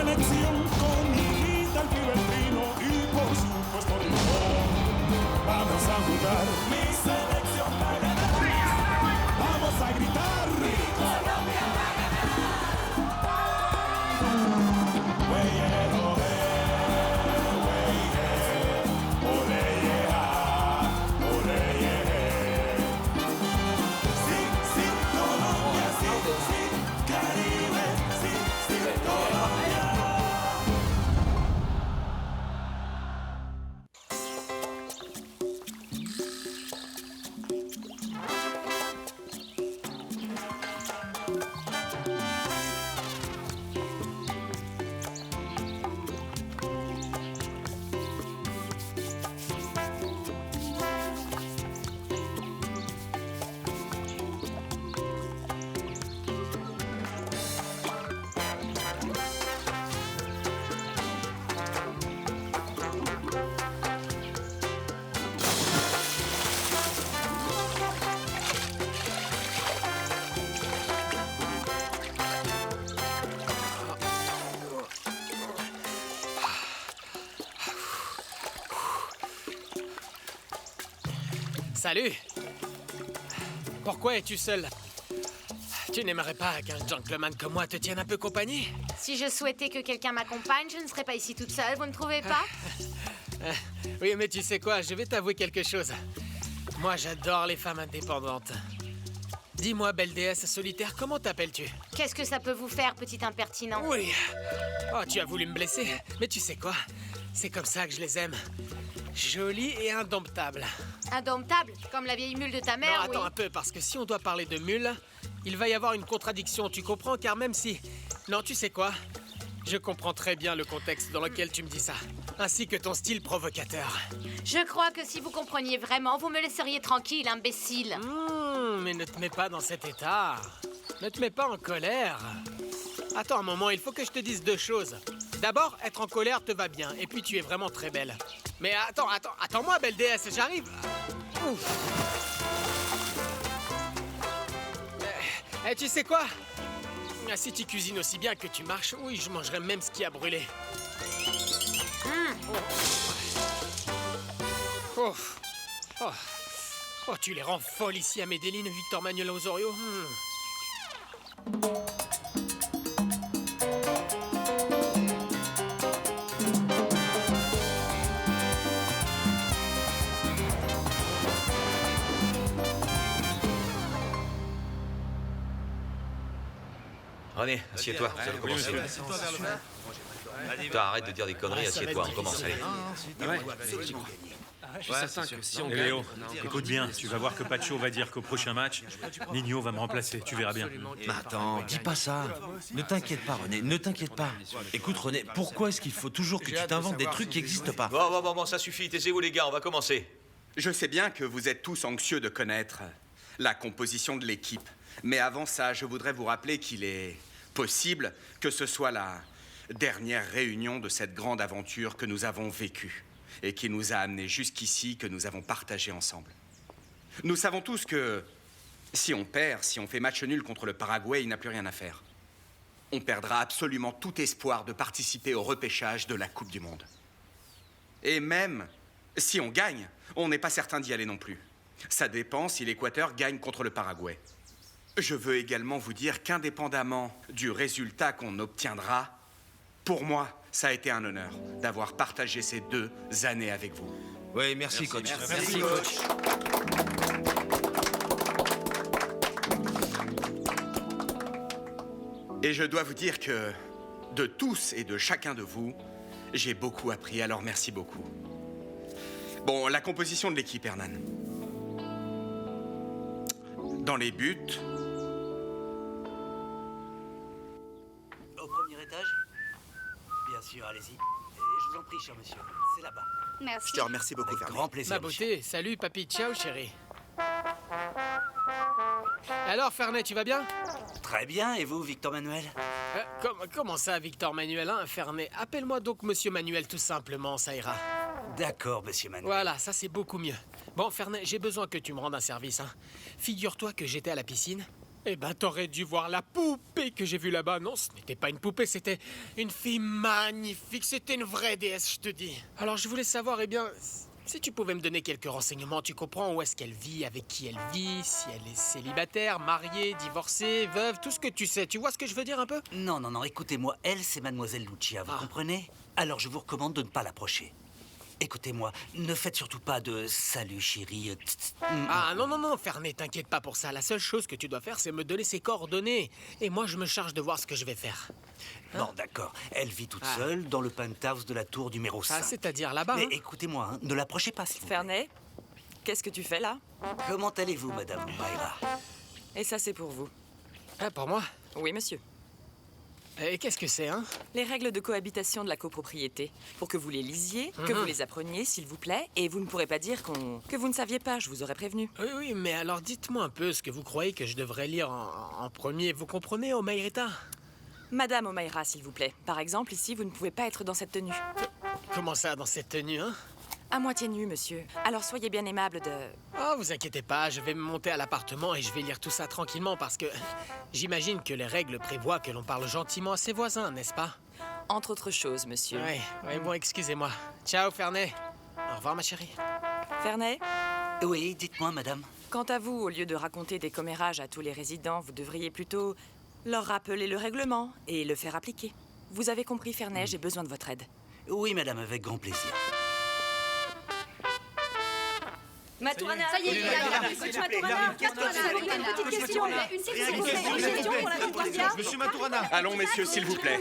selección con Rita, el Pibertino y por supuesto Rincón. Vamos a jugar mi selección para ganar. Vamos a gritar. Mi Colombia va a ganar. Wey, wey, ole, ole, sí, sí, Colombia, sí, sí, Caribe, sí, sí, Colombia. Salut! Pourquoi es-tu seul? Tu n'aimerais pas qu'un gentleman comme moi te tienne un peu compagnie? Si je souhaitais que quelqu'un m'accompagne, je ne serais pas ici toute seule, vous ne trouvez pas? Oui, mais tu sais quoi, je vais t'avouer quelque chose. Moi, j'adore les femmes indépendantes. Dis-moi, belle déesse solitaire, comment t'appelles-tu? Qu'est-ce que ça peut vous faire, petit impertinent? Oui. Oh, tu as voulu me blesser. Mais tu sais quoi? C'est comme ça que je les aime. Jolies et indomptables. Indomptable, comme la vieille mule de ta mère, Non, attends oui. un peu, parce que si on doit parler de mule, il va y avoir une contradiction, tu comprends? Car même si... Non, tu sais quoi? Je comprends très bien le contexte dans lequel tu me dis ça, ainsi que ton style provocateur. Je crois que si vous compreniez vraiment, vous me laisseriez tranquille, imbécile. Mais ne te mets pas dans cet état. Ne te mets pas en colère. Attends un moment, il faut que je te dise deux choses. D'abord, être en colère te va bien, et puis tu es vraiment très belle. Mais attends-moi, belle déesse, j'arrive. Ouf. Tu sais quoi? Si tu cuisines aussi bien que tu marches, oui, je mangerai même ce qui a brûlé. Oh. Oh. Oh, tu les rends folles ici à Medellin, Victor Manuel Osorio. René, assieds-toi, vous allez commencer. Putain, arrête de dire des conneries, assieds-toi, on commence, allez. Je suis certain que si on gagne... Léo, écoute bien, tu vas voir que Pacho va dire qu'au prochain match, Nino va me remplacer, tu verras bien. Mais attends, dis pas ça. Ne t'inquiète pas, René, ne t'inquiète pas. Écoute, René, pourquoi est-ce qu'il faut toujours que tu t'inventes des trucs qui n'existent pas? Bon, ça suffit, taisez-vous les gars, on va commencer. Je sais bien que vous êtes tous anxieux de connaître la composition de l'équipe. Mais avant ça, je voudrais vous rappeler qu'il est possible que ce soit la dernière réunion de cette grande aventure que nous avons vécue et qui nous a amenés jusqu'ici, que nous avons partagé ensemble. Nous savons tous que si on perd, si on fait match nul contre le Paraguay, il n'a plus rien à faire. On perdra absolument tout espoir de participer au repêchage de la Coupe du Monde. Et même si on gagne, on n'est pas certain d'y aller non plus. Ça dépend si l'Équateur gagne contre le Paraguay. Je veux également vous dire qu'indépendamment du résultat qu'on obtiendra, pour moi, ça a été un honneur d'avoir partagé ces 2 années avec vous. Oui, merci, coach. Merci, coach. Et je dois vous dire que de tous et de chacun de vous, j'ai beaucoup appris, alors merci beaucoup. Bon, la composition de l'équipe, Hernan. Dans les buts... Au premier étage? Bien sûr, allez-y. Je vous en prie, cher monsieur. C'est là-bas. Merci. Je te remercie beaucoup, Avec Fernand. grand plaisir. Ma beauté, salut papy, ciao chérie. Alors Fernet, tu vas bien? Très bien, et vous, Victor Manuel? Comment ça, Victor Manuel, hein, Fernet? Appelle-moi donc Monsieur Manuel, tout simplement, ça ira. D'accord, monsieur Manuel. Voilà, ça c'est beaucoup mieux. Bon, Fernet, j'ai besoin que tu me rendes un service, hein. Figure-toi que j'étais à la piscine Eh ben, t'aurais dû voir la poupée que j'ai vue là-bas. Non, ce n'était pas une poupée, c'était une fille magnifique. C'était une vraie déesse, je te dis. Alors, je voulais savoir, eh bien, si tu pouvais me donner quelques renseignements, tu comprends où est-ce qu'elle vit, avec qui elle vit, si elle est célibataire, mariée, divorcée, veuve, tout ce que tu sais. Tu vois ce que je veux dire un peu? Non, non, non, écoutez-moi, elle, c'est Mademoiselle Lucia, vous comprenez? Alors je vous recommande de ne pas l'approcher. Écoutez-moi, ne faites surtout pas de « salut chérie ». Ah non, non, non, Fernet, t'inquiète pas pour ça. La seule chose que tu dois faire, c'est me donner ses coordonnées. Et moi, je me charge de voir ce que je vais faire. Bon, d'accord. Elle vit toute seule dans le penthouse de la tour numéro 5. Ah, c'est-à-dire là-bas, Mais hein. écoutez-moi, hein, ne l'approchez pas, s'il vous plaît. Fernet, qu'est-ce que tu fais là? Comment allez-vous, Madame Mayra? Et ça, c'est pour vous. Ah, pour moi? Oui, monsieur. Et qu'est-ce que c'est, hein? Les règles de cohabitation de la copropriété. Pour que vous les lisiez, que vous les appreniez, s'il vous plaît, et vous ne pourrez pas dire que vous ne saviez pas, je vous aurais prévenu. Oui, oui, mais alors dites-moi un peu ce que vous croyez que je devrais lire en premier. Vous comprenez, Omairita? Madame Omaira, s'il vous plaît. Par exemple, ici, vous ne pouvez pas être dans cette tenue. Comment ça, dans cette tenue, hein? À moitié nue, monsieur. Alors soyez bien aimable de... Oh, vous inquiétez pas, je vais me monter à l'appartement et je vais lire tout ça tranquillement parce que j'imagine que les règles prévoient que l'on parle gentiment à ses voisins, n'est-ce pas? Entre autres choses, monsieur. Oui, bon, excusez-moi. Ciao, Fernet. Au revoir, ma chérie. Fernet, Oui, dites-moi, madame. quant à vous, au lieu de raconter des commérages à tous les résidents, vous devriez plutôt leur rappeler le règlement et le faire appliquer. Vous avez compris, Fernet, j'ai besoin de votre aide. Oui, madame, avec grand plaisir. Maturana, ça y est, coach Maturana, une petite question, pour la Victoria. Monsieur Maturana. Allons, messieurs, s'il vous plaît.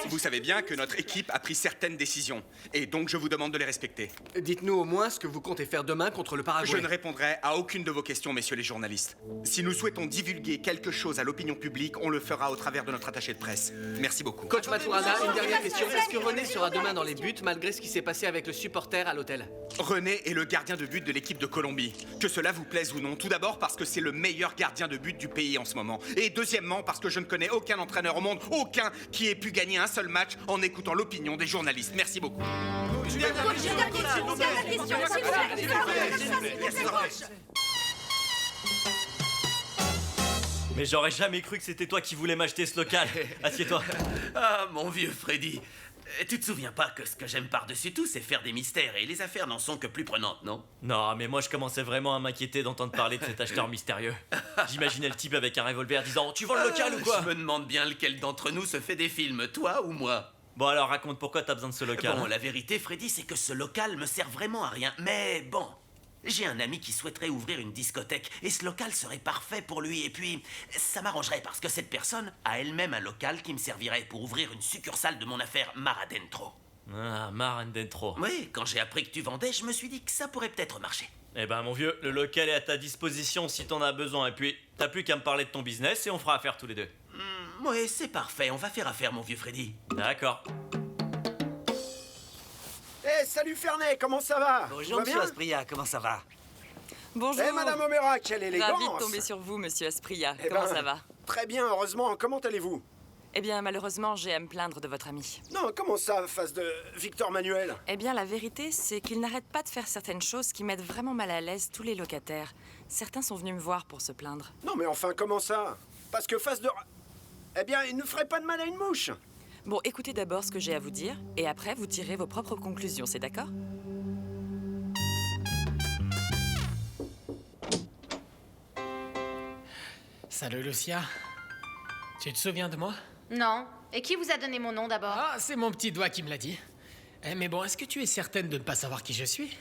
Vous savez bien que notre équipe a pris certaines décisions, et donc je vous demande de les respecter. Dites-nous au moins ce que vous comptez faire demain contre le Paraguay. Je ne répondrai à aucune de vos questions, messieurs les journalistes. Si nous souhaitons divulguer quelque chose à l'opinion publique, on le fera au travers de notre attaché de presse. Merci beaucoup. Coach Maturana, une dernière question. Est-ce que René sera demain dans les buts malgré ce qui s'est passé avec le supporter à l'hôtel? René est le gardien de but de l'équipe de Colombie. Que cela vous plaise ou non, tout d'abord parce que c'est le meilleur gardien de but du pays en ce moment. Et deuxièmement parce que je ne connais aucun entraîneur au monde, aucun, qui ait pu gagner un seul match en écoutant l'opinion des journalistes. Merci beaucoup. Mais j'aurais jamais cru que c'était toi qui voulais m'acheter ce local. Assieds-toi. Ah, mon vieux Freddy. Tu te souviens pas que ce que j'aime par-dessus tout, c'est faire des mystères, et les affaires n'en sont que plus prenantes, non? Non, mais moi je commençais vraiment à m'inquiéter d'entendre parler de cet acheteur mystérieux. J'imaginais le type avec un revolver disant « Tu vends le local ou quoi ?» Je me demande bien lequel d'entre nous se fait des films, toi ou moi? Bon alors raconte pourquoi t'as besoin de ce local. Bon, la vérité, Freddy, c'est que ce local me sert vraiment à rien. Mais bon, j'ai un ami qui souhaiterait ouvrir une discothèque, et ce local serait parfait pour lui. Et puis, ça m'arrangerait parce que cette personne a elle-même un local qui me servirait pour ouvrir une succursale de mon affaire Mar Adentro. Ah, Mar Adentro. Oui, quand j'ai appris que tu vendais, je me suis dit que ça pourrait peut-être marcher. Eh ben mon vieux, le local est à ta disposition si t'en as besoin. Et puis, t'as plus qu'à me parler de ton business et on fera affaire tous les deux. Oui, c'est parfait, on va faire affaire, mon vieux Freddy. D'accord. Eh, salut Fernet, comment ça va? Bonjour, monsieur Aspria, comment ça va? Bonjour. Eh, Madame Omaira, quelle élégance! Ravi de tomber sur vous, monsieur Aspria. Eh Comment ben, ça va? Très bien, heureusement. Comment allez-vous? Eh bien, malheureusement, j'ai à me plaindre de votre ami. Non, comment ça, face de Victor Manuel? Eh bien, la vérité, c'est qu'il n'arrête pas de faire certaines choses qui mettent vraiment mal à l'aise tous les locataires. Certains sont venus me voir pour se plaindre. Non, mais enfin, comment ça? Parce que face de... Eh bien, il ne ferait pas de mal à une mouche. Bon, écoutez d'abord ce que j'ai à vous dire, et après, vous tirez vos propres conclusions, c'est d'accord? Salut, Lucia. Tu te souviens de moi? Non. Et qui vous a donné mon nom d'abord? Ah, c'est mon petit doigt qui me l'a dit. Mais bon, est-ce que tu es certaine de ne pas savoir qui je suis?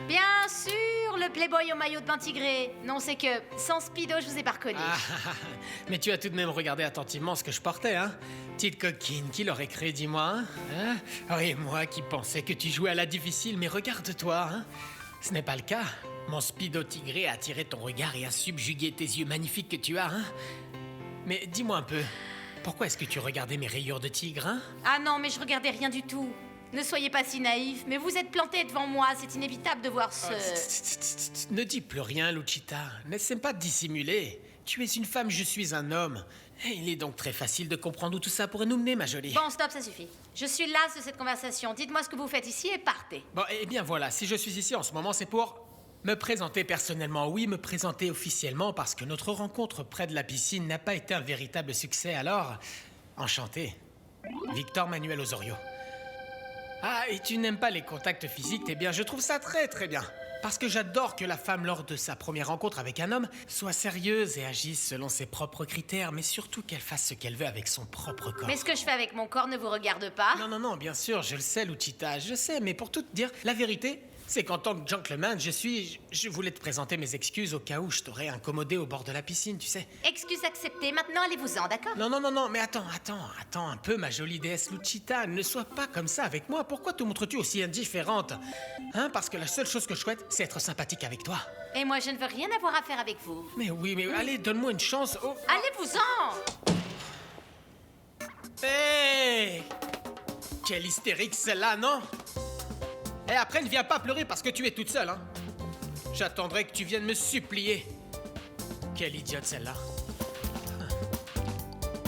Bien sûr, le playboy au maillot de bain tigré. Non, c'est que sans speedo, je vous ai pas reconnu. Mais tu as tout de même regardé attentivement ce que je portais, hein? Petite coquine, qui l'aurait créé, dis-moi, hein? Oh, et moi qui pensais que tu jouais à la difficile, mais regarde-toi, hein? Ce n'est pas le cas. Mon speedo tigré a attiré ton regard et a subjugué tes yeux magnifiques que tu as, hein? Mais dis-moi un peu, pourquoi est-ce que tu regardais mes rayures de tigre, hein? Ah non, mais je regardais rien du tout. Ne soyez pas si naïf, mais vous êtes planté devant moi, c'est inévitable de voir ce... Ne dis plus rien, Lucita. N'essaie pas de dissimuler. Tu es une femme, je suis un homme. Et il est donc très facile de comprendre où tout ça pourrait nous mener, ma jolie. Bon, stop, ça suffit. Je suis lasse de cette conversation. Dites-moi ce que vous faites ici et partez. Bon, eh bien voilà, si je suis ici en ce moment, c'est pour Me présenter personnellement, oui, me présenter officiellement parce que notre rencontre près de la piscine n'a pas été un véritable succès, alors... Enchanté. Victor Manuel Osorio. Ah, et tu n'aimes pas les contacts physiques, eh bien, je trouve ça très très bien. Parce que j'adore que la femme, lors de sa première rencontre avec un homme, soit sérieuse et agisse selon ses propres critères, mais surtout qu'elle fasse ce qu'elle veut avec son propre corps. Mais ce que je fais avec mon corps ne vous regarde pas? Non, bien sûr, je le sais, Luchita, je sais, mais pour tout te dire, la vérité, c'est qu'en tant que gentleman, je voulais te présenter mes excuses au cas où je t'aurais incommodé au bord de la piscine, tu sais. Excuse acceptée, maintenant allez-vous-en, d'accord? Non, mais attends un peu, ma jolie déesse Luchita, ne sois pas comme ça avec moi, pourquoi te montres-tu aussi indifférente? Hein, parce que la seule chose que je souhaite, c'est être sympathique avec toi. Et moi, je ne veux rien avoir à faire avec vous. Mais oui, allez, donne-moi une chance, oh. Allez-vous-en! Hé! Quelle hystérique celle-là, non? Et après, ne viens pas pleurer parce que tu es toute seule, hein. J'attendrai que tu viennes me supplier. Quelle idiote celle-là.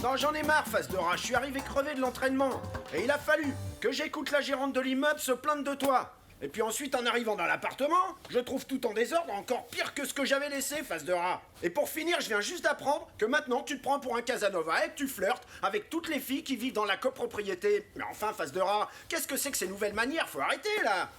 Non, j'en ai marre, face de rat. Je suis arrivé crevé de l'entraînement. Et il a fallu que j'écoute la gérante de l'immeuble se plaindre de toi. Et puis ensuite, en arrivant dans l'appartement, je trouve tout en désordre, encore pire que ce que j'avais laissé, face de rat. Et pour finir, je viens juste d'apprendre que maintenant, tu te prends pour un Casanova et que tu flirtes avec toutes les filles qui vivent dans la copropriété. Mais enfin, face de rat, qu'est-ce que c'est que ces nouvelles manières? Faut arrêter, là.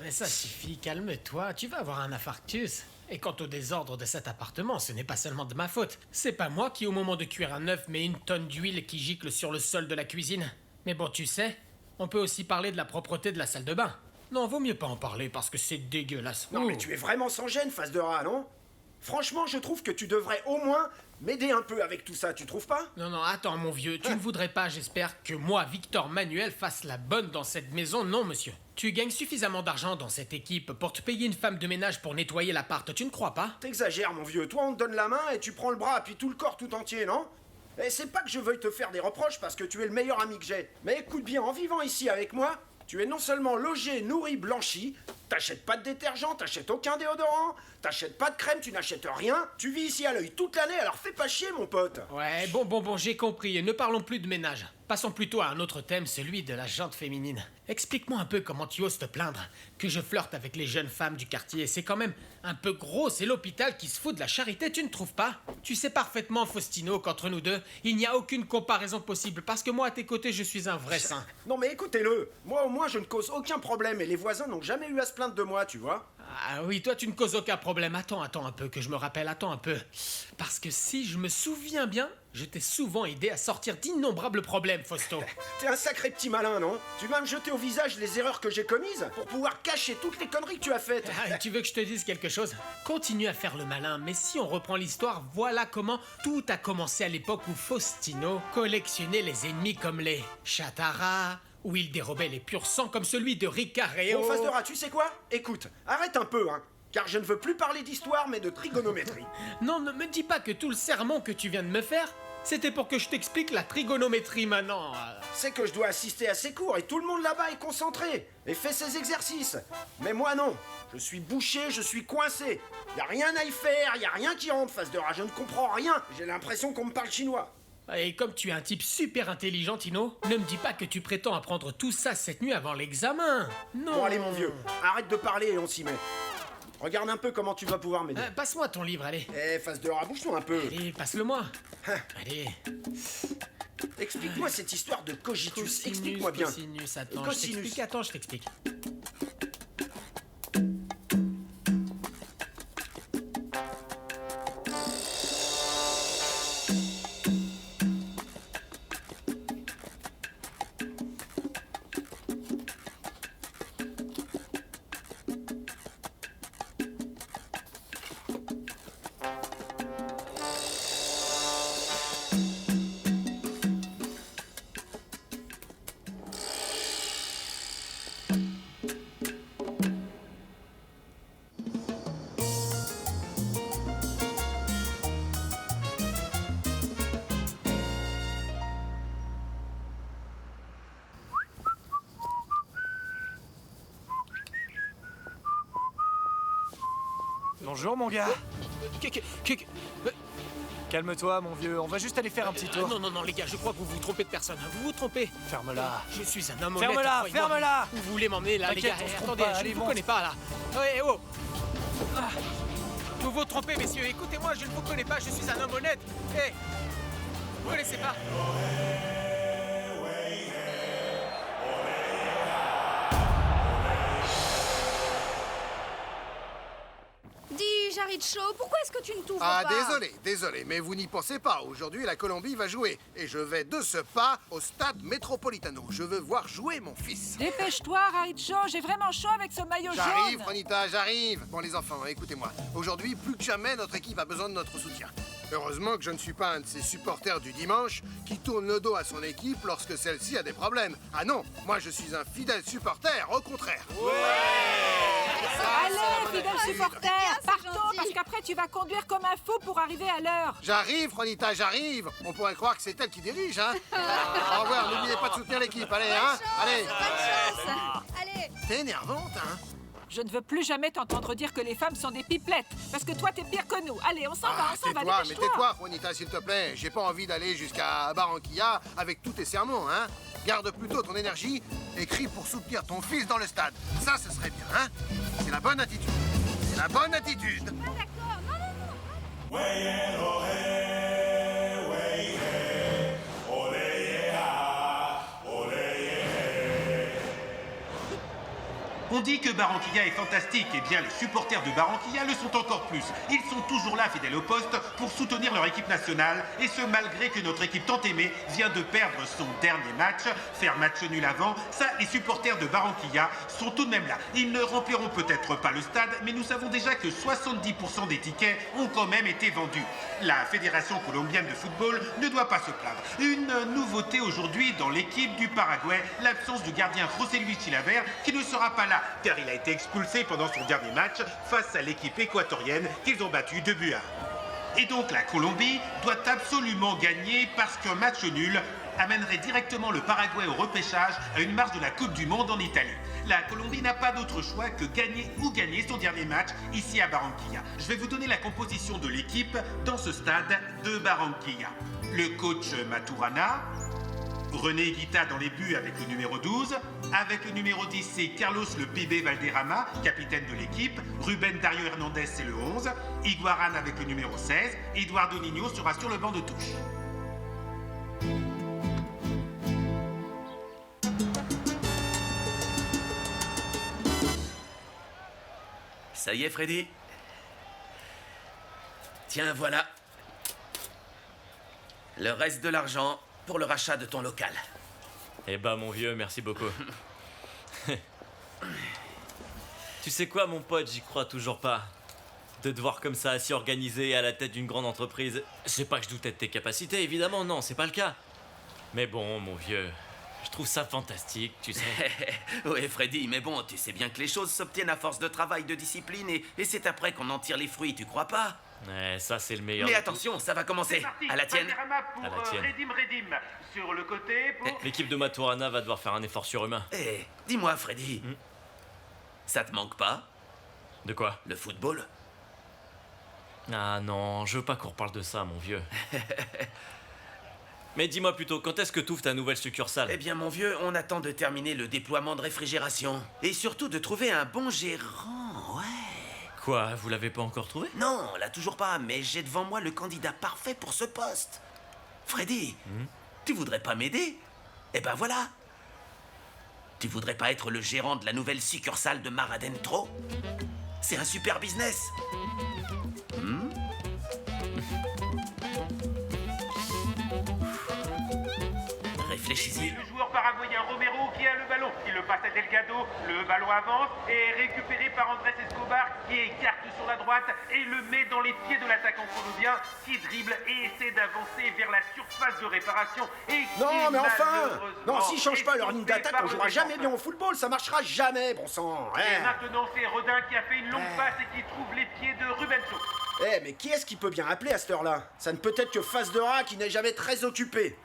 Mais ça suffit, calme-toi, tu vas avoir un infarctus. Et quant au désordre de cet appartement, ce n'est pas seulement de ma faute. C'est pas moi qui, au moment de cuire un œuf, mets une tonne d'huile qui gicle sur le sol de la cuisine. Mais bon, tu sais, on peut aussi parler de la propreté de la salle de bain. Non, vaut mieux pas en parler parce que c'est dégueulasse. Non, mais tu es vraiment sans gêne, face de rat, non? Franchement, je trouve que tu devrais au moins m'aider un peu avec tout ça, tu trouves pas? Non, attends, mon vieux, tu ne voudrais pas, j'espère, que moi, Victor Manuel, fasse la bonne dans cette maison? Non, monsieur. Tu gagnes suffisamment d'argent dans cette équipe pour te payer une femme de ménage pour nettoyer l'appart, tu ne crois pas? T'exagères, mon vieux. Toi, on te donne la main et tu prends le bras, puis tout le corps tout entier, non? Et c'est pas que je veuille te faire des reproches parce que tu es le meilleur ami que j'ai. Mais écoute bien, en vivant ici avec moi, tu es non seulement logé, nourri, blanchi, t'achètes pas de détergent, t'achètes aucun déodorant, t'achètes pas de crème, tu n'achètes rien, tu vis ici à l'œil toute l'année, alors fais pas chier, mon pote. Ouais, bon, j'ai compris, ne parlons plus de ménage. Passons plutôt à un autre thème, celui de la jante féminine. Explique-moi un peu comment tu oses te plaindre que je flirte avec les jeunes femmes du quartier. C'est quand même un peu gros, c'est l'hôpital qui se fout de la charité, tu ne trouves pas? Tu sais parfaitement, Faustino, qu'entre nous deux, il n'y a aucune comparaison possible, parce que moi, à tes côtés, je suis un vrai saint. Non mais écoutez-le, moi au moins je ne cause aucun problème et les voisins n'ont jamais eu à se plaindre de moi, tu vois. Ah oui, toi tu ne causes aucun problème. Attends un peu, que je me rappelle, attends un peu. Parce que si je me souviens bien, je t'ai souvent aidé à sortir d'innombrables problèmes, Fausto. T'es un sacré petit malin, non? Tu vas me jeter au visage les erreurs que j'ai commises pour pouvoir cacher toutes les conneries que tu as faites. Ah, tu veux que je te dise quelque chose? Continue à faire le malin, mais si on reprend l'histoire, voilà comment tout a commencé à l'époque où Faustino collectionnait les ennemis comme les Chatara, où il dérobait les purs sangs comme celui de Ricareo. Bon, face de rat, tu sais quoi? Écoute, arrête un peu, hein. Car je ne veux plus parler d'histoire, mais de trigonométrie. Non, ne me dis pas que tout le sermon que tu viens de me faire, c'était pour que je t'explique la trigonométrie maintenant. C'est que je dois assister à ces cours et tout le monde là-bas est concentré et fait ses exercices. Mais moi non, je suis bouché, je suis coincé. Y a rien à y faire, y a rien qui rentre, face de rat, je ne comprends rien. J'ai l'impression qu'on me parle chinois. Et comme tu es un type super intelligent, Tino, ne me dis pas que tu prétends apprendre tout ça cette nuit avant l'examen. Non. Bon allez mon vieux, arrête de parler et on s'y met. Regarde un peu comment tu vas pouvoir m'aider. Passe-moi ton livre, allez. Face de rat, bouge-toi un peu. Allez, passe-le-moi. Allez. Explique-moi cette histoire de cogitus, explique-moi bien. Cosinus, attends, je t'explique. Bonjour mon gars. Calme-toi mon vieux, on va juste aller faire un petit tour. Non les gars, je crois que vous vous trompez de personne. Vous vous trompez. Ferme-la. Je suis un homme honnête. Ferme-la. Où vous voulez m'emmener là, les gars? Attendez, je ne vous connais pas là. Ouais, oh. Vous vous trompez, messieurs. Écoutez-moi, je ne vous connais pas, je suis un homme honnête. Hé, vous ne laissez pas. Dis, Jaricho, pourquoi est-ce que tu ne t'ouvres pas? Désolé, mais vous n'y pensez pas. Aujourd'hui, la Colombie va jouer. Et je vais de ce pas au stade Metropolitano. Je veux voir jouer mon fils. Dépêche-toi, Jaricho, j'ai vraiment chaud avec ce maillot J'arrive, jaune. Juanita, j'arrive. Bon, les enfants, écoutez-moi. Aujourd'hui, plus que jamais, notre équipe a besoin de notre soutien. Heureusement que je ne suis pas un de ces supporters du dimanche qui tourne le dos à son équipe lorsque celle-ci a des problèmes. Ah non, moi je suis un fidèle supporter, au contraire. Allez, fidèle supporter, partons, parce qu'après tu vas conduire comme un fou pour arriver à l'heure. J'arrive, Juanita, j'arrive. On pourrait croire que c'est elle qui dirige, hein. Au revoir, n'oubliez pas de soutenir l'équipe, allez, hein. Allez. Allez. T'es énervante, hein. Je ne veux plus jamais t'entendre dire que les femmes sont des pipelettes, parce que toi t'es pire que nous. Allez, on s'en va, tais-toi, dépêche-toi. tais-toi, Juanita, s'il te plaît. J'ai pas envie d'aller jusqu'à Barranquilla avec tous tes sermons, hein. Garde plutôt ton énergie et crie pour soutenir ton fils dans le stade. Ça, ce serait bien, hein. C'est la bonne attitude. C'est la bonne attitude. Ah, d'accord, non. On dit que Barranquilla est fantastique, et bien les supporters de Barranquilla le sont encore plus. Ils sont toujours là, fidèles au poste, pour soutenir leur équipe nationale, et ce malgré que notre équipe tant aimée vient de perdre son dernier match, faire match nul avant, ça, les supporters de Barranquilla sont tout de même là. Ils ne rempliront peut-être pas le stade, mais nous savons déjà que 70% des tickets ont quand même été vendus. La Fédération colombienne de football ne doit pas se plaindre. Une nouveauté aujourd'hui dans l'équipe du Paraguay, l'absence du gardien José Luis Chilaver, qui ne sera pas là, car il a été expulsé pendant son dernier match face à l'équipe équatorienne qu'ils ont battu 2-1. Et donc la Colombie doit absolument gagner parce qu'un match nul amènerait directement le Paraguay au repêchage à une marche de la Coupe du Monde en Italie. La Colombie n'a pas d'autre choix que gagner son dernier match ici à Barranquilla. Je vais vous donner la composition de l'équipe dans ce stade de Barranquilla. Le coach Maturana, René Guita dans les buts avec le numéro 12. Avec le numéro 10, c'est Carlos le Pibe Valderrama, capitaine de l'équipe. Ruben Dario Hernandez, c'est le 11. Higuaran avec le numéro 16. Eduardo Niño sera sur le banc de touche. Ça y est, Freddy. Tiens, voilà. Le reste de l'argent pour le rachat de ton local. Eh ben, mon vieux, merci beaucoup. Tu sais quoi, mon pote, j'y crois toujours pas. De te voir comme ça, assis organisé à la tête d'une grande entreprise. C'est pas que je doutais de tes capacités, évidemment, non, c'est pas le cas. Mais bon, mon vieux, je trouve ça fantastique, tu sais. Oui, Freddy, mais bon, tu sais bien que les choses s'obtiennent à force de travail, de discipline, et c'est après qu'on en tire les fruits, tu crois pas? Ouais, ça c'est le meilleur. Mais attention, ça va commencer. À la tienne. Pour À la tienne. Redim. Sur le côté pour... L'équipe de Maturana va devoir faire un effort surhumain. Eh, dis-moi, Freddy, ça te manque pas? De quoi? Le football? Ah non, je veux pas qu'on reparle de ça, mon vieux. Mais dis-moi plutôt, quand est-ce que t'ouvres ta nouvelle succursale? Eh bien, mon vieux, on attend de terminer le déploiement de réfrigération. Et surtout de trouver un bon gérant, ouais. Quoi, vous l'avez pas encore trouvé? Non, là toujours pas, mais j'ai devant moi le candidat parfait pour ce poste. Freddy, tu voudrais pas m'aider? Eh ben voilà. Tu voudrais pas être le gérant de la nouvelle succursale de Mar Adentro? C'est un super business. Réfléchis-y. Le joueur paraguayen Romero qui a le ballon. Il le passe à Delgado. Le ballon avance et est récupéré par Andrés Escobar qui écarte sur la droite et le met dans les pieds de l'attaquant colombien qui dribble et essaie d'avancer vers la surface de réparation. Et qui Non, mais enfin Non, s'ils malheureusement changent pas leur ligne est d'attaque, par on le jouera jamais défenseur. bien au football, ça marchera jamais, bon sang. Et maintenant, c'est Rodin qui a fait une longue passe et qui trouve les pieds de Rubenso. Eh, mais qui est-ce qui peut bien appeler à cette heure-là? Ça ne peut être que Face de Rat qui n'est jamais très occupé.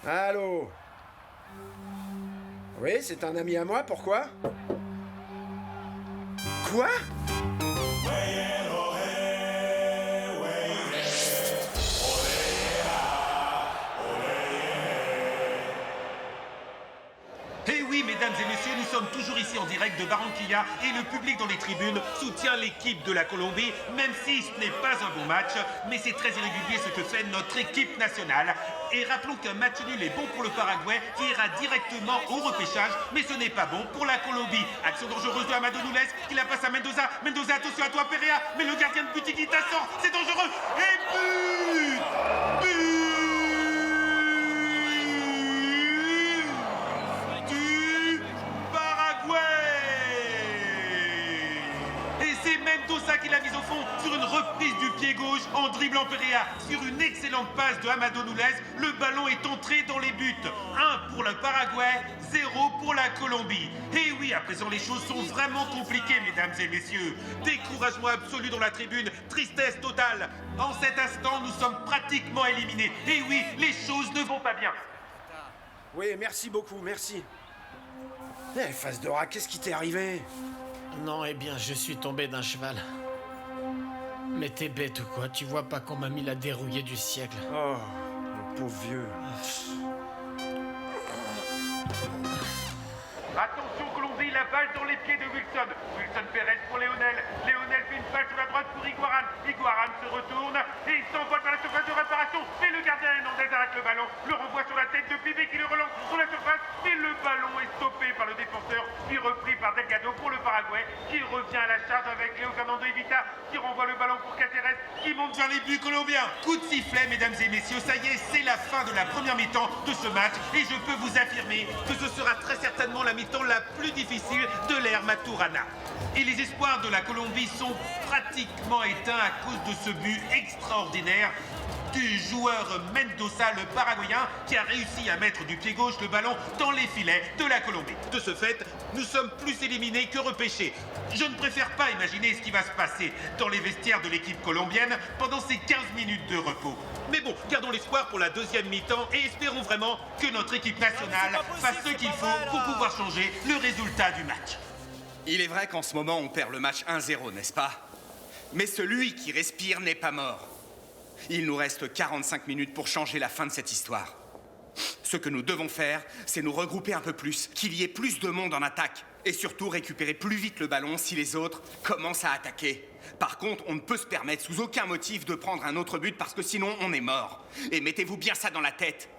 Allô? Oui, c'est un ami à moi, pourquoi? Quoi? Eh oui, mesdames et messieurs, nous sommes toujours ici en direct de Barranquilla et le public dans les tribunes soutient l'équipe de la Colombie, même si ce n'est pas un bon match, mais c'est très irrégulier ce que fait notre équipe nationale. Et rappelons qu'un match nul est bon pour le Paraguay qui ira directement au repêchage, mais ce n'est pas bon pour la Colombie. Action dangereuse de Amado Nules qui la passe à Mendoza. Mendoza, attention à toi Perea, mais le gardien de but qui sort, c'est dangereux. Et but! Du Paraguay! Et c'est Mendoza qui l'a mise au fond sur une reprise du pied gauche en dribblant Perea. Sur une excellente passe de Amado Nules, le ballon est entré dans les buts. 1 pour le Paraguay, 0 pour la Colombie. Et oui, à présent les choses sont vraiment compliquées, mesdames et messieurs. Découragement absolu dans la tribune, tristesse totale. En cet instant, nous sommes pratiquement éliminés. Et oui, les choses ne vont pas bien. Oui, merci beaucoup, merci. Eh, face de rat, qu'est-ce qui t'est arrivé? Non, eh bien, je suis tombé d'un cheval. Mais t'es bête ou quoi? Tu vois pas qu'on m'a mis la dérouillée du siècle? Oh, mon pauvre vieux. Attention Colombie, la balle dans les pieds de Wilson. Wilson Pérez pour Léonel. Léonel fait une balle sur la droite pour Higuaran. Higuaran se retourne et il s'envole vers la surface de réparation. Mais le gardien Hernandez arrête le ballon, le renvoie sur la tête de Pibe qui le relance sur la surface. Mais le ballon est stoppé par le défenseur, puis repris par Delgado pour le Paraguay, qui revient à la charge avec Léo Fernando Evita, qui renvoie le ballon pour Cáceres, qui monte vers les buts colombiens. Coup de sifflet, mesdames et messieurs, ça y est, c'est la fin de la première mi-temps de ce match. Et je peux vous affirmer que ce sera très certainement la mi-temps la plus difficile de l'ère Maturana. Et les espoirs de la Colombie sont pratiquement éteints à cause de ce but extraordinaire du joueur Mendoza, le Paraguayen, qui a réussi à mettre du pied gauche le ballon dans les filets de la Colombie. De ce fait, nous sommes plus éliminés que repêchés. Je ne préfère pas imaginer ce qui va se passer dans les vestiaires de l'équipe colombienne pendant ces 15 minutes de repos. Mais bon, gardons l'espoir pour la deuxième mi-temps et espérons vraiment que notre équipe nationale fasse ce qu'il faut pour pouvoir changer le résultat du match. Il est vrai qu'en ce moment, on perd le match 1-0, n'est-ce pas? Mais celui qui respire n'est pas mort. Il nous reste 45 minutes pour changer la fin de cette histoire. Ce que nous devons faire, c'est nous regrouper un peu plus, qu'il y ait plus de monde en attaque, et surtout récupérer plus vite le ballon si les autres commencent à attaquer. Par contre, on ne peut se permettre sous aucun motif de prendre un autre but parce que sinon on est mort. Et mettez-vous bien ça dans la tête.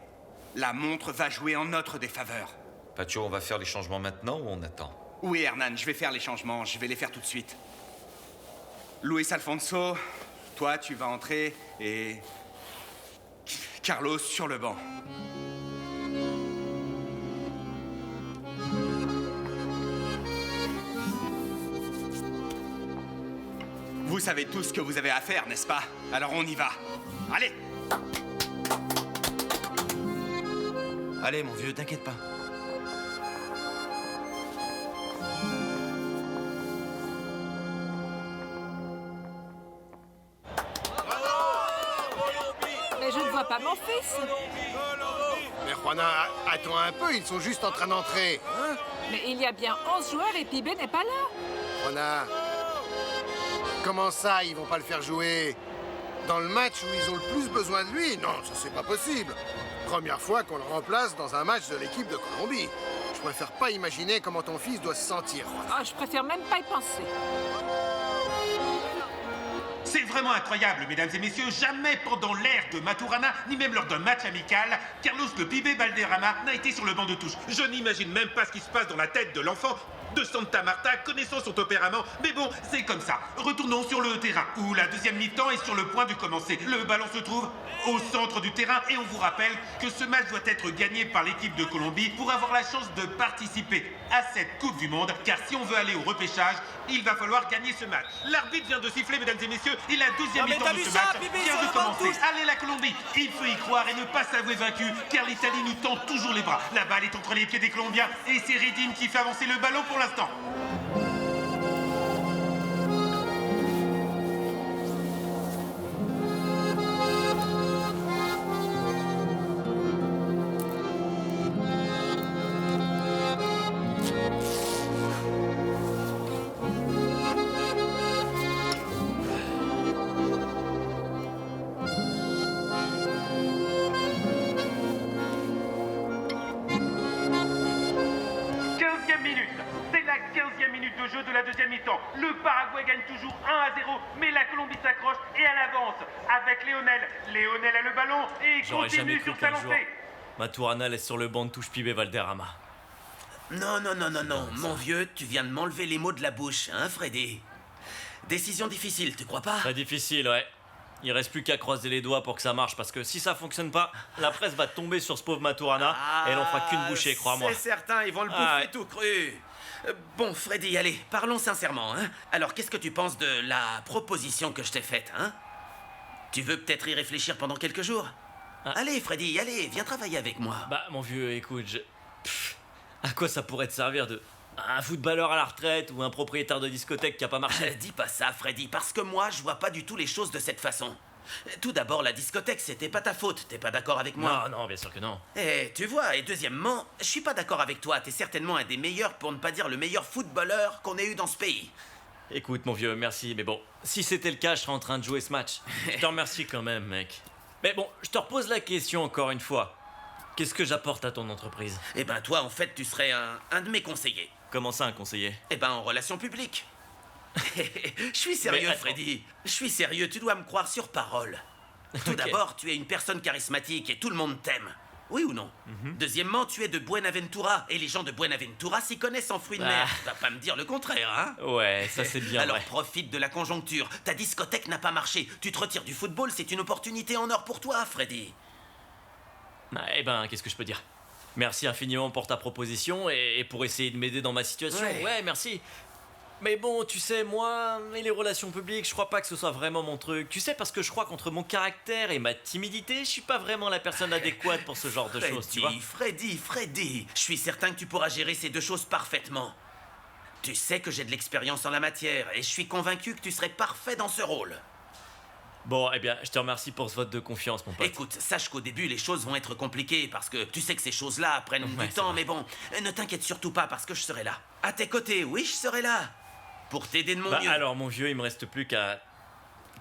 La montre va jouer en notre défaveur. Pacho, on va faire les changements maintenant ou on attend? Oui, Hernan, je vais faire les changements. Je vais les faire tout de suite. Luis Alfonso, toi, tu vas entrer et... Carlos sur le banc. Vous savez tous ce que vous avez à faire, n'est-ce pas? Alors on y va. Allez! Allez, mon vieux, t'inquiète pas. Mais je ne vois pas mon fils. Mais Juana, attends un peu, ils sont juste en train d'entrer. Hein? Mais il y a bien 11 joueurs et Pibe n'est pas là. Juana, comment ça, ils vont pas le faire jouer? Dans le match où ils ont le plus besoin de lui? Non, ça c'est pas possible. Première fois qu'on le remplace dans un match de l'équipe de Colombie. Je préfère pas imaginer comment ton fils doit se sentir. Oh, je préfère même pas y penser. C'est vraiment incroyable, mesdames et messieurs. Jamais pendant l'ère de Maturana, ni même lors d'un match amical, Carlos le Pibe Valderrama n'a été sur le banc de touche. Je n'imagine même pas ce qui se passe dans la tête de l'enfant de Santa Marta, connaissant son tempérament. Mais bon, c'est comme ça. Retournons sur le terrain, où la deuxième mi-temps est sur le point de commencer. Le ballon se trouve au centre du terrain et on vous rappelle que ce match doit être gagné par l'équipe de Colombie pour avoir la chance de participer à cette Coupe du Monde, car si on veut aller au repêchage, il va falloir gagner ce match. L'arbitre vient de siffler, mesdames et messieurs, et la deuxième mi-temps de ce match vient de commencer. Allez la Colombie, il faut y croire et ne pas s'avouer vaincu, car l'Italie nous tend toujours les bras. La balle est entre les pieds des Colombiens et c'est Reddin qui fait avancer le ballon pour l'instant. 6e minute de jeu de la deuxième mi-temps. Le Paraguay gagne toujours 1-0, mais la Colombie s'accroche et elle avance avec Léonel. Léonel a le ballon et J'aurais jamais continue cru sur sa qu'un jour, lancée. Maturana laisse sur le banc de touche Pibé Valderrama. Non, mon vieux, tu viens de m'enlever les mots de la bouche, hein, Freddy? Décision difficile, tu crois pas? Très difficile, ouais. Il reste plus qu'à croiser les doigts pour que ça marche, parce que si ça fonctionne pas, la presse va tomber sur ce pauvre Maturana et elle en fera qu'une bouchée, crois-moi. C'est certain, ils vont le bouffer tout cru. Bon, Freddy, allez, parlons sincèrement, hein. Alors, qu'est-ce que tu penses de la proposition que je t'ai faite, hein? Tu veux peut-être y réfléchir pendant quelques jours? Allez, Freddy, allez, viens travailler avec moi. Bah, mon vieux, écoute, à quoi ça pourrait te servir de... Un footballeur à la retraite ou un propriétaire de discothèque qui a pas marché? Dis pas ça, Freddy, parce que moi, je vois pas du tout les choses de cette façon. Tout d'abord, la discothèque, c'était pas ta faute, t'es pas d'accord avec moi? Non, bien sûr que non. Et tu vois, et deuxièmement, je suis pas d'accord avec toi, t'es certainement un des meilleurs, pour ne pas dire le meilleur footballeur qu'on ait eu dans ce pays. Écoute, mon vieux, merci, mais bon, si c'était le cas, je serais en train de jouer ce match. Je te remercie quand même, mec. Mais bon, je te repose la question encore une fois. Qu'est-ce que j'apporte à ton entreprise? Eh ben, toi, en fait, tu serais un de mes conseillers. Comment ça, un conseiller? Eh ben, en relations publiques. Je suis sérieux, Freddy. Je suis sérieux, tu dois me croire sur parole. Tout d'abord, tu es une personne charismatique et tout le monde t'aime. Oui ou non? Deuxièmement, tu es de Buenaventura et les gens de Buenaventura s'y connaissent en fruits de mer. Tu vas pas me dire le contraire, hein? Ouais, ça c'est bien. Alors profite de la conjoncture. Ta discothèque n'a pas marché. Tu te retires du football, c'est une opportunité en or pour toi, Freddy. Eh ben, qu'est-ce que je peux dire? Merci infiniment pour ta proposition et pour essayer de m'aider dans ma situation. Ouais, merci. Mais bon, tu sais, moi et les relations publiques, je crois pas que ce soit vraiment mon truc. Tu sais, parce que je crois qu'entre mon caractère et ma timidité, je suis pas vraiment la personne adéquate pour ce genre de choses, tu vois. Freddy, je suis certain que tu pourras gérer ces deux choses parfaitement. Tu sais que j'ai de l'expérience en la matière et je suis convaincu que tu serais parfait dans ce rôle. Bon, eh bien, je te remercie pour ce vote de confiance, mon pote. Écoute, sache qu'au début, les choses vont être compliquées parce que tu sais que ces choses-là prennent du temps, mais bon, ne t'inquiète surtout pas parce que je serai là. À tes côtés, oui, je serai là. Pour t'aider de mon mieux. Alors, mon vieux, il me reste plus qu'à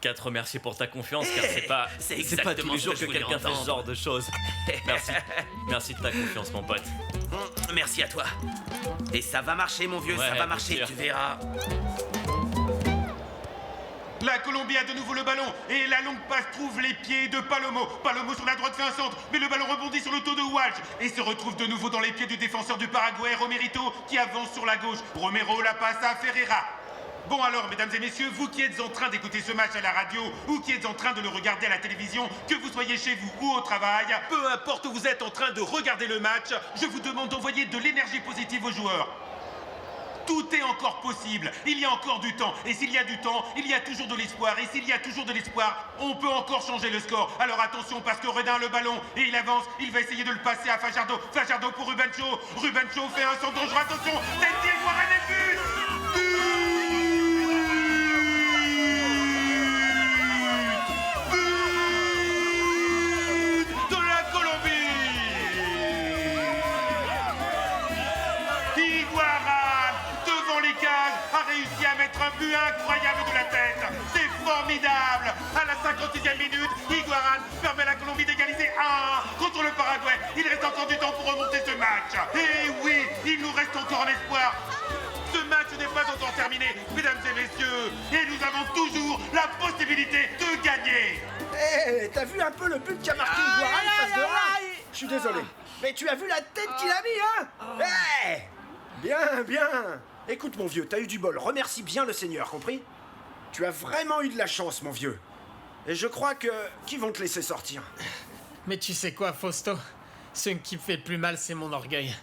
te remercier pour ta confiance, car c'est pas tous les jours que quelqu'un fait ce genre de choses. Merci de ta confiance, mon pote. Merci à toi. Et ça va marcher, mon vieux, ça va marcher, tu verras. La Colombie a de nouveau le ballon et la longue passe trouve les pieds de Palomo. Palomo sur la droite fait un centre, mais le ballon rebondit sur le dos de Walsh et se retrouve de nouveau dans les pieds du défenseur du Paraguay, Romerito, qui avance sur la gauche. Romero la passe à Ferreira. Bon alors, mesdames et messieurs, vous qui êtes en train d'écouter ce match à la radio ou qui êtes en train de le regarder à la télévision, que vous soyez chez vous ou au travail, peu importe où vous êtes en train de regarder le match, je vous demande d'envoyer de l'énergie positive aux joueurs. Tout est encore possible, il y a encore du temps, et s'il y a du temps, il y a toujours de l'espoir, et s'il y a toujours de l'espoir, on peut encore changer le score. Alors attention, parce que Redin a le ballon, et il avance, il va essayer de le passer à Fajardo. Fajardo pour Rubencho, Rubencho fait un centre dangereux, attention, c'est Diego Arenas, un but incroyable de la tête. C'est formidable. À la 56e minute, Higuaran permet à la Colombie d'égaliser 1 contre le Paraguay. Il reste encore du temps pour remonter ce match. Et oui, il nous reste encore un espoir. Ce match n'est pas encore terminé, mesdames et messieurs. Et nous avons toujours la possibilité de gagner. Hé, t'as vu un peu le but qu'a marqué Higuaran face de là? Je suis désolé. Mais tu as vu la tête qu'il a mis, hein? Hé, bien. Écoute, mon vieux, t'as eu du bol. Remercie bien le Seigneur, compris? Tu as vraiment eu de la chance, mon vieux. Et je crois que... Qui vont te laisser sortir? Mais tu sais quoi, Fausto? Ce qui me fait le plus mal, c'est mon orgueil.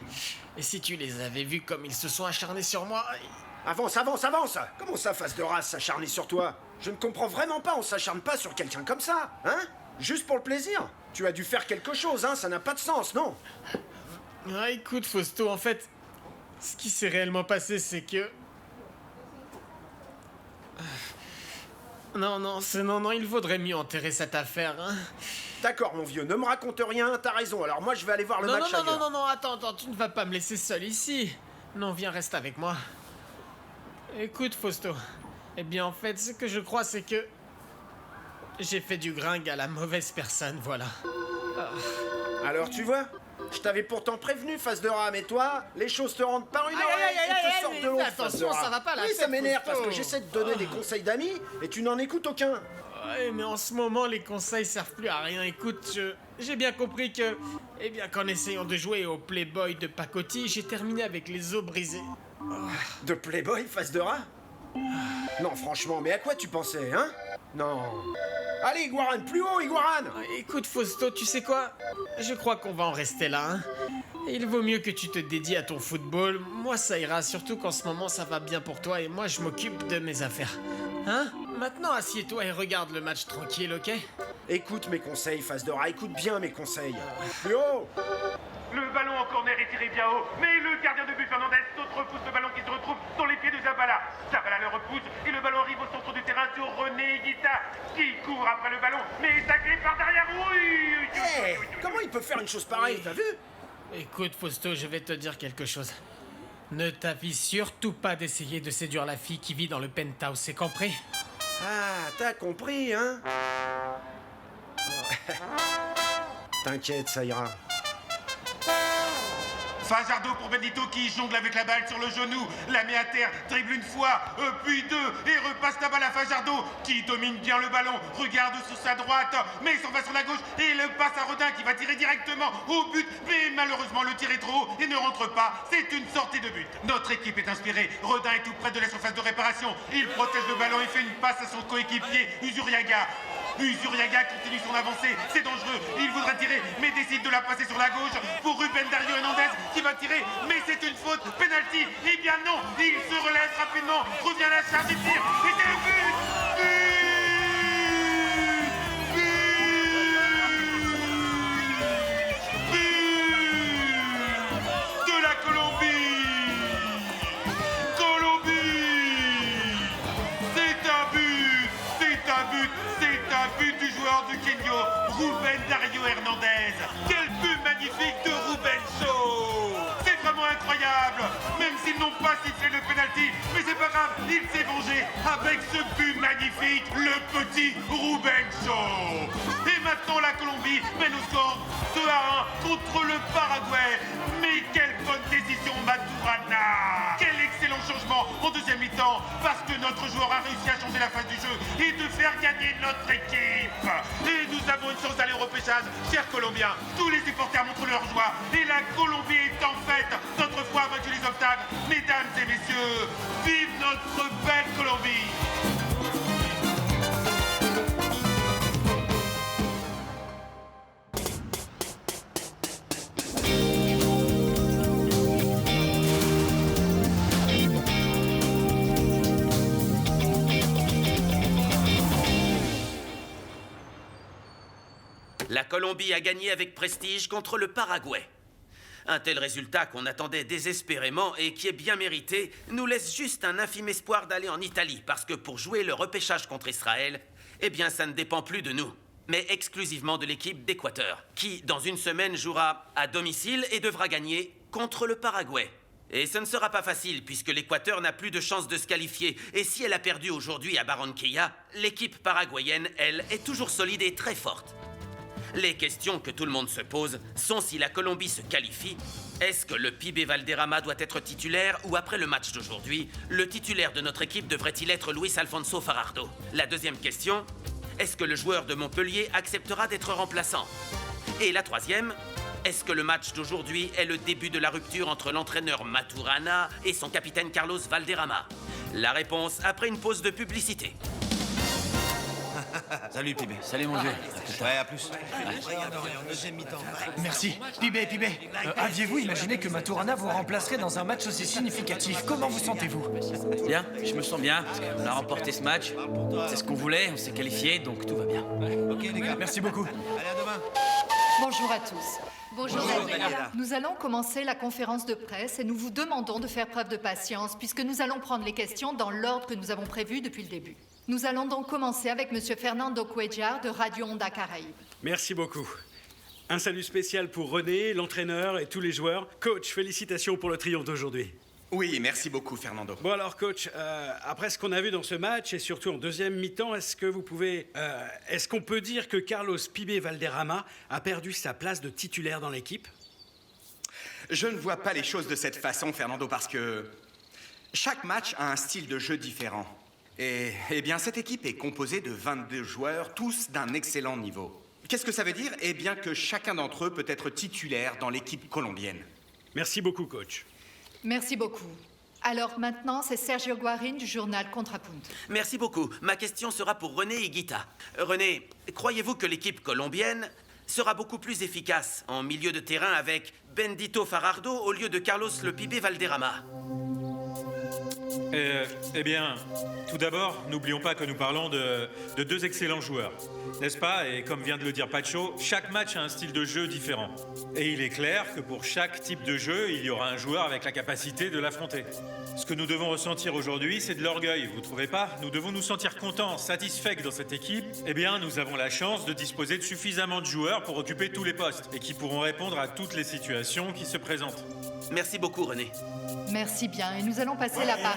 Et si tu les avais vus comme ils se sont acharnés sur moi... Avance! Comment ça, face de race, s'acharner sur toi? Je ne comprends vraiment pas, on s'acharne pas sur quelqu'un comme ça, hein? Juste pour le plaisir. Tu as dû faire quelque chose, hein? Ça n'a pas de sens, non? Ah, écoute, Fausto, en fait... Ce qui s'est réellement passé, c'est que... Non, il vaudrait mieux enterrer cette affaire, hein. D'accord, mon vieux, ne me raconte rien, t'as raison. Alors moi, je vais aller voir le match ailleurs. Non, attends, tu ne vas pas me laisser seul ici. Non, viens, reste avec moi. Écoute, Fausto. Eh bien, en fait, ce que je crois, c'est que... J'ai fait du gringue à la mauvaise personne, voilà. Alors, tu vois? Je t'avais pourtant prévenu, face de rat, mais toi, les choses te rentrent par une oreille et te sortent de l'autre, face de rat. Attention, ça va pas, la Oui, ça tête, m'énerve Fausto. parce que j'essaie de donner des conseils d'amis et tu n'en écoutes aucun. Ouais, mais en ce moment, les conseils servent plus à rien. Écoute, j'ai bien compris que... Eh bien, qu'en essayant de jouer au Playboy de Pacotti, j'ai terminé avec les os brisés. De Playboy, face de rat? Non, franchement, mais à quoi tu pensais, hein? Non. Allez, Iguaran, plus haut, Iguaran! Écoute, Fausto, tu sais quoi? Je crois qu'on va en rester là, hein. Il vaut mieux que tu te dédies à ton football. Moi, ça ira, surtout qu'en ce moment, ça va bien pour toi et moi, je m'occupe de mes affaires. Hein? Maintenant, assieds-toi et regarde le match tranquille, ok? Écoute mes conseils, face de rat, écoute bien mes conseils. Plus haut! Le ballon en corner est tiré bien haut, mais le gardien de but Fernandez repousse le ballon qui se retrouve dans les pieds de Zabala. Zabala le repousse et le ballon arrive au centre du terrain sur René Higuita, qui court après le ballon, mais est taclé par derrière. Hey, comment il peut faire une chose pareille, t'as vu? Écoute, Fausto, je vais te dire quelque chose. Ne t'avise surtout pas d'essayer de séduire la fille qui vit dans le penthouse, c'est compris? Ah, t'as compris, hein? T'inquiète, ça ira. Fajardo pour Benito qui jongle avec la balle sur le genou, la met à terre, dribble une fois, puis deux, et repasse la balle à Fajardo qui domine bien le ballon, regarde sur sa droite, mais s'en va sur la gauche et le passe à Redin qui va tirer directement au but, mais malheureusement le tir est trop haut et ne rentre pas, c'est une sortie de but. Notre équipe est inspirée, Redin est tout près de la surface de réparation, il protège le ballon et fait une passe à son coéquipier Uzuriaga. Uzuriaga continue son avancée, c'est dangereux, il voudrait tirer, mais décide de la passer sur la gauche pour Ruben Dario Hernandez qui va tirer, mais c'est une faute, penalty, eh bien non, il se relève rapidement, revient à la charge et tire, et c'est le but! But de la Colombie! Du joueur du Kenyo, Ruben Dario Hernandez. Quel but magnifique de Ruben Shaw. C'est vraiment incroyable. Même s'ils n'ont pas sifflé le penalty, mais c'est pas grave, il s'est vengé avec ce but magnifique, le petit Ruben Shaw. Et maintenant la Colombie mène au score 2-1 contre le Paraguay. Mais quelle bonne décision, Maturana. Quel excellent changement en deuxième mi-temps, parce que notre joueur a réussi à changer la phase du jeu et de faire gagner notre équipe. Et nous avons une chance d'aller au repêchage, chers Colombiens. Tous les supporters montrent leur joie et la Colombie est en fête. Notre foi a vaincu les obstacles. Mesdames et messieurs, vive notre belle Colombie. La Colombie a gagné avec prestige contre le Paraguay. Un tel résultat qu'on attendait désespérément et qui est bien mérité nous laisse juste un infime espoir d'aller en Italie parce que pour jouer le repêchage contre Israël, eh bien ça ne dépend plus de nous, mais exclusivement de l'équipe d'Équateur qui, dans une semaine, jouera à domicile et devra gagner contre le Paraguay. Et ce ne sera pas facile puisque l'Équateur n'a plus de chance de se qualifier et si elle a perdu aujourd'hui à Barranquilla, l'équipe paraguayenne, elle, est toujours solide et très forte. Les questions que tout le monde se pose sont si la Colombie se qualifie. Est-ce que le Pibe Valderrama doit être titulaire ou après le match d'aujourd'hui, le titulaire de notre équipe devrait-il être Luis Alfonso Fajardo? La deuxième question, est-ce que le joueur de Montpellier acceptera d'être remplaçant? Et la troisième, est-ce que le match d'aujourd'hui est le début de la rupture entre l'entraîneur Maturana et son capitaine Carlos Valderrama? La réponse après une pause de publicité. Salut, Pibé. Salut, mon vieux. Ouais, à plus. Merci. Pibé. Aviez-vous imaginé que Maturana vous remplacerait dans un match aussi significatif? Comment vous sentez-vous? Bien, je me sens bien. On a remporté ce match. C'est ce qu'on voulait, on s'est qualifié, donc tout va bien. Ok, les gars. Merci beaucoup. Allez, à demain. Bonjour à tous. Bonjour, Daniela. Nous allons commencer la conférence de presse et nous vous demandons de faire preuve de patience puisque nous allons prendre les questions dans l'ordre que nous avons prévu depuis le début. Nous allons donc commencer avec M. Fernando Cuellar de Radio Onda Caraïbes. Merci beaucoup. Un salut spécial pour René, l'entraîneur et tous les joueurs. Coach, félicitations pour le triomphe d'aujourd'hui. Oui, merci beaucoup, Fernando. Bon alors, coach, après ce qu'on a vu dans ce match, et surtout en deuxième mi-temps, est-ce qu'on peut dire que Carlos Pibe Valderrama a perdu sa place de titulaire dans l'équipe? Je ne vois pas les choses de cette façon, Fernando, parce que chaque match a un style de jeu différent. Et, eh bien, cette équipe est composée de 22 joueurs, tous d'un excellent niveau. Qu'est-ce que ça veut dire? Eh bien, que chacun d'entre eux peut être titulaire dans l'équipe colombienne. Merci beaucoup, coach. Merci beaucoup. Alors maintenant, c'est Sergio Guarin du journal Contrapunto. Merci beaucoup. Ma question sera pour René Higuita. René, croyez-vous que l'équipe colombienne sera beaucoup plus efficace en milieu de terrain avec Bendito Farardo au lieu de Carlos Le Pibe Valderrama? Eh bien, tout d'abord, n'oublions pas que nous parlons de deux excellents joueurs, n'est-ce pas? Et comme vient de le dire Pacho, chaque match a un style de jeu différent. Et il est clair que pour chaque type de jeu, il y aura un joueur avec la capacité de l'affronter. Ce que nous devons ressentir aujourd'hui, c'est de l'orgueil, vous ne trouvez pas? Nous devons nous sentir contents, satisfaits que dans cette équipe, eh bien, nous avons la chance de disposer de suffisamment de joueurs pour occuper tous les postes et qui pourront répondre à toutes les situations qui se présentent. Merci beaucoup, René. Merci bien. Et nous allons passer la parole...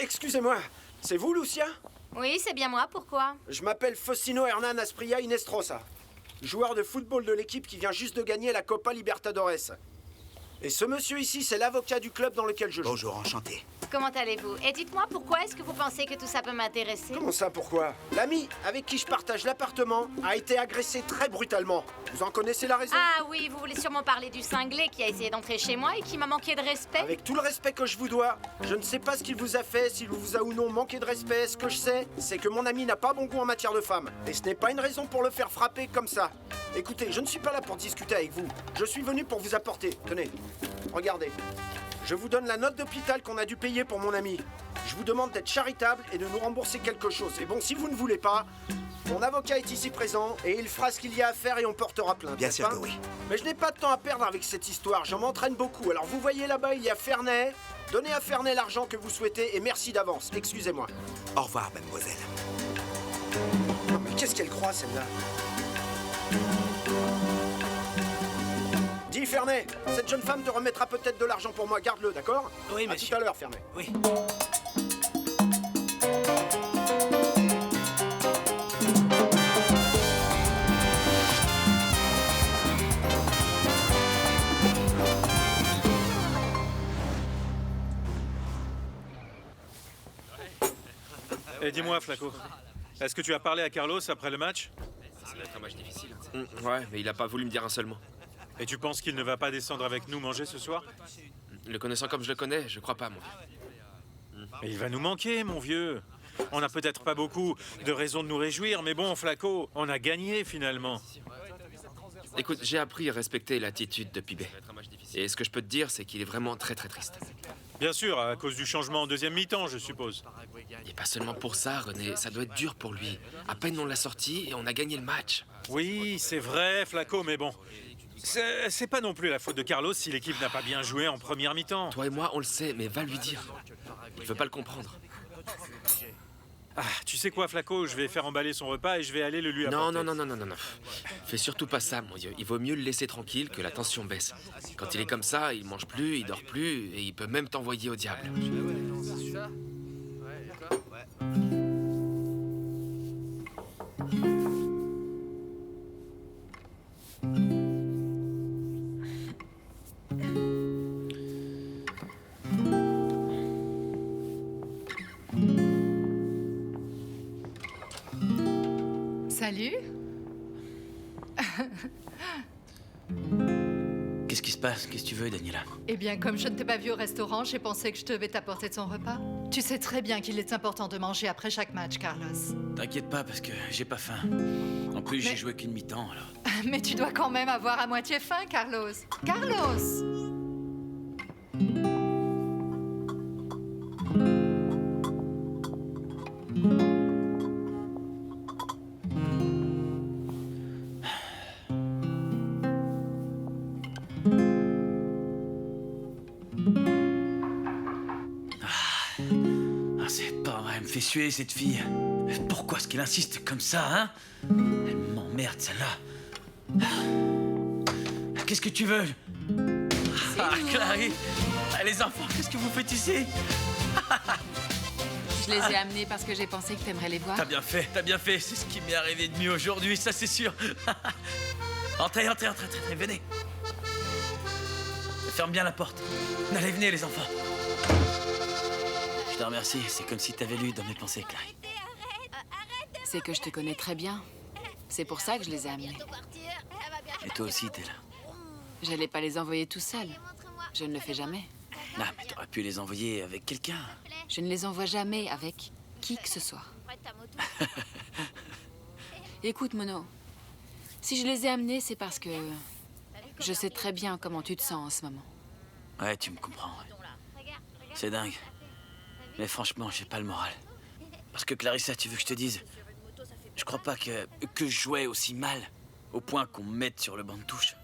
Excusez-moi, c'est vous, Lucia? Oui, c'est bien moi, pourquoi? Je m'appelle Faustino Hernan Asprilla Inestrosa, joueur de football de l'équipe qui vient juste de gagner la Copa Libertadores. Et ce monsieur ici, c'est l'avocat du club dans lequel je joue. Bonjour, enchanté. Comment allez-vous? Et dites-moi, pourquoi est-ce que vous pensez que tout ça peut m'intéresser? Comment ça, pourquoi? L'ami avec qui je partage l'appartement a été agressé très brutalement. Vous en connaissez la raison? Ah oui, vous voulez sûrement parler du cinglé qui a essayé d'entrer chez moi et qui m'a manqué de respect? Avec tout le respect que je vous dois, je ne sais pas ce qu'il vous a fait, s'il vous a ou non manqué de respect. Ce que je sais, c'est que mon ami n'a pas bon goût en matière de femmes. Et ce n'est pas une raison pour le faire frapper comme ça. Écoutez, je ne suis pas là pour discuter avec vous. Je suis venu pour vous apporter. Tenez, regardez. Je vous donne la note d'hôpital qu'on a dû payer pour mon ami. Je vous demande d'être charitable et de nous rembourser quelque chose. Et bon, si vous ne voulez pas, mon avocat est ici présent et il fera ce qu'il y a à faire et on portera plainte. Bien sûr que oui. Mais je n'ai pas de temps à perdre avec cette histoire. J'en m'entraîne beaucoup. Alors vous voyez là-bas, il y a Ferney. Donnez à Ferney l'argent que vous souhaitez et merci d'avance. Excusez-moi. Au revoir, mademoiselle. Non, mais qu'est-ce qu'elle croit, celle-là? Dis, Ferney, cette jeune femme te remettra peut-être de l'argent pour moi. Garde-le, d'accord? Oui, monsieur. À tout à l'heure, Ferney. Oui. Et dis-moi, Flaco, est-ce que tu as parlé à Carlos après le match? Ça va être un match difficile. Ouais, mais il a pas voulu me dire un seul mot. Et tu penses qu'il ne va pas descendre avec nous manger ce soir? Le connaissant comme je le connais, je crois pas, mon vieux. Mais il va nous manquer, mon vieux. On n'a peut-être pas beaucoup de raisons de nous réjouir, mais bon, Flaco, on a gagné finalement. Écoute, j'ai appris à respecter l'attitude de Pibé. Et ce que je peux te dire, c'est qu'il est vraiment très très triste. Bien sûr, à cause du changement en deuxième mi-temps, je suppose. Et pas seulement pour ça, René, ça doit être dur pour lui. À peine on l'a sorti et on a gagné le match. Oui, c'est vrai, Flaco, mais bon... C'est pas non plus la faute de Carlos si l'équipe n'a pas bien joué en première mi-temps. Toi et moi, on le sait, mais va lui dire. Il veut pas le comprendre. Ah, tu sais quoi, Flaco, je vais faire emballer son repas et je vais aller le lui apporter. Non. Fais surtout pas ça, mon Dieu. Il vaut mieux le laisser tranquille que la tension baisse. Quand il est comme ça, il mange plus, il dort plus et il peut même t'envoyer au diable. Salut. Qu'est-ce qui se passe? Qu'est-ce que tu veux, Daniela? Eh bien, comme je ne t'ai pas vu au restaurant, j'ai pensé que je devais t'apporter de son repas. Tu sais très bien qu'il est important de manger après chaque match, Carlos. T'inquiète pas, parce que j'ai pas faim. En plus, j'ai joué qu'une mi-temps, alors... Mais tu dois quand même avoir à moitié faim, Carlos. Carlos! C'est pas vrai, elle me fait suer, cette fille. Pourquoi est-ce qu'elle insiste comme ça, hein? Elle m'emmerde, celle-là. Qu'est-ce que tu veux? Ah, Clary! Ah, les enfants, qu'est-ce que vous faites ici? Je les ai amenés parce que j'ai pensé que t'aimerais les voir. T'as bien fait, c'est ce qui m'est arrivé de mieux aujourd'hui, ça c'est sûr. Entrez, venez. Ferme bien la porte. Allez, venez les enfants. Je te remercie, c'est comme si t'avais lu dans mes pensées, Clary. C'est que je te connais très bien. C'est pour ça que je les ai amenés. Et toi aussi, t'es là. J'allais pas les envoyer tout seul. Je ne le fais jamais. Non, mais t'aurais pu les envoyer avec quelqu'un. Je ne les envoie jamais avec qui que ce soit. Écoute, Mono, si je les ai amenés, c'est parce que je sais très bien comment tu te sens en ce moment. Ouais, tu me comprends. Ouais. C'est dingue. Mais franchement, j'ai pas le moral. Parce que Clarissa, tu veux que je te dise, je crois pas que je jouais aussi mal, au point qu'on me mette sur le banc de touche.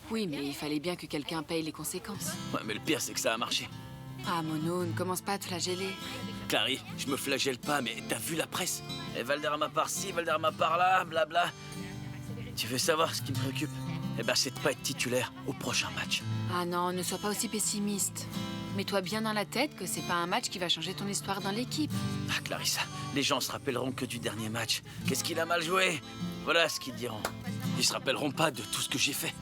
Oui, mais il fallait bien que quelqu'un paye les conséquences. Ouais, mais le pire, c'est que ça a marché. Ah, Mono, ne commence pas à te flageller. Clary, je me flagelle pas, mais t'as vu la presse? Et Valderrama par-ci, Valderrama par-là, blabla. Tu veux savoir ce qui me préoccupe? Eh ben, c'est de pas être titulaire au prochain match. Ah non, ne sois pas aussi pessimiste. Mets-toi bien dans la tête que c'est pas un match qui va changer ton histoire dans l'équipe. Ah, Clarissa, les gens se rappelleront que du dernier match. Qu'est-ce qu'il a mal joué? Voilà ce qu'ils diront. Ils se rappelleront pas de tout ce que j'ai fait.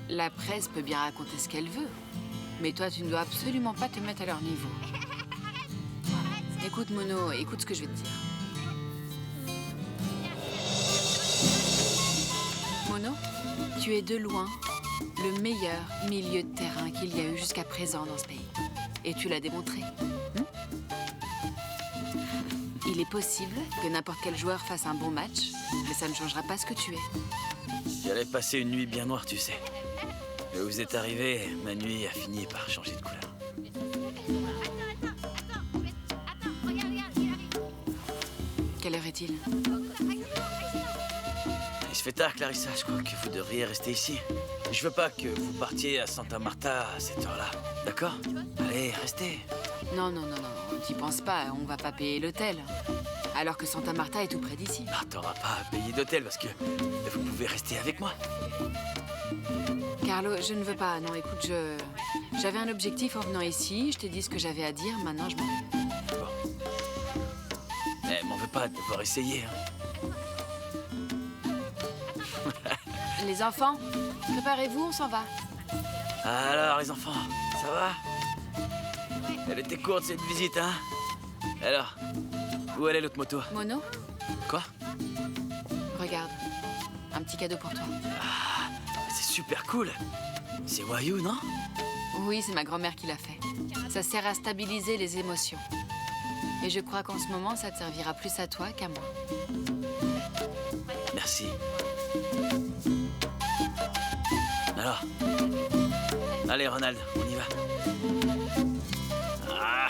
La presse peut bien raconter ce qu'elle veut. Mais toi, tu ne dois absolument pas te mettre à leur niveau. Écoute, Mono, écoute ce que je vais te dire. Mono, tu es de loin le meilleur milieu de terrain qu'il y a eu jusqu'à présent dans ce pays. Et tu l'as démontré. Il est possible que n'importe quel joueur fasse un bon match, mais ça ne changera pas ce que tu es. J'allais passer une nuit bien noire, tu sais. Mais vous êtes arrivé, ma nuit a fini par changer de couleur. Quelle heure est-il? Il se fait tard, Clarissa. Je crois que vous devriez rester ici. Je veux pas que vous partiez à Santa Marta à cette heure-là. D'accord? Allez, restez. Non, t'y penses pas, on va pas payer l'hôtel. Alors que Santa Marta est tout près d'ici. Non, t'auras pas à payer d'hôtel parce que vous pouvez rester avec moi. Carlo, je ne veux pas. Non, écoute, j'avais un objectif en venant ici. Je t'ai dit ce que j'avais à dire. Maintenant, je m'en vais. Bon. Eh, m'en veux pas de devoir essayer. Les enfants, préparez-vous, on s'en va. Alors, les enfants, ça va? Elle était courte, cette visite, hein? Alors, où elle est l'autre moto? Mono? Quoi? Regarde, un petit cadeau pour toi. Ah, c'est super cool. C'est Wayou, non? Oui, c'est ma grand-mère qui l'a fait. Ça sert à stabiliser les émotions. Et je crois qu'en ce moment, ça te servira plus à toi qu'à moi. Merci. Alors, allez Ronald, on y va. Ah.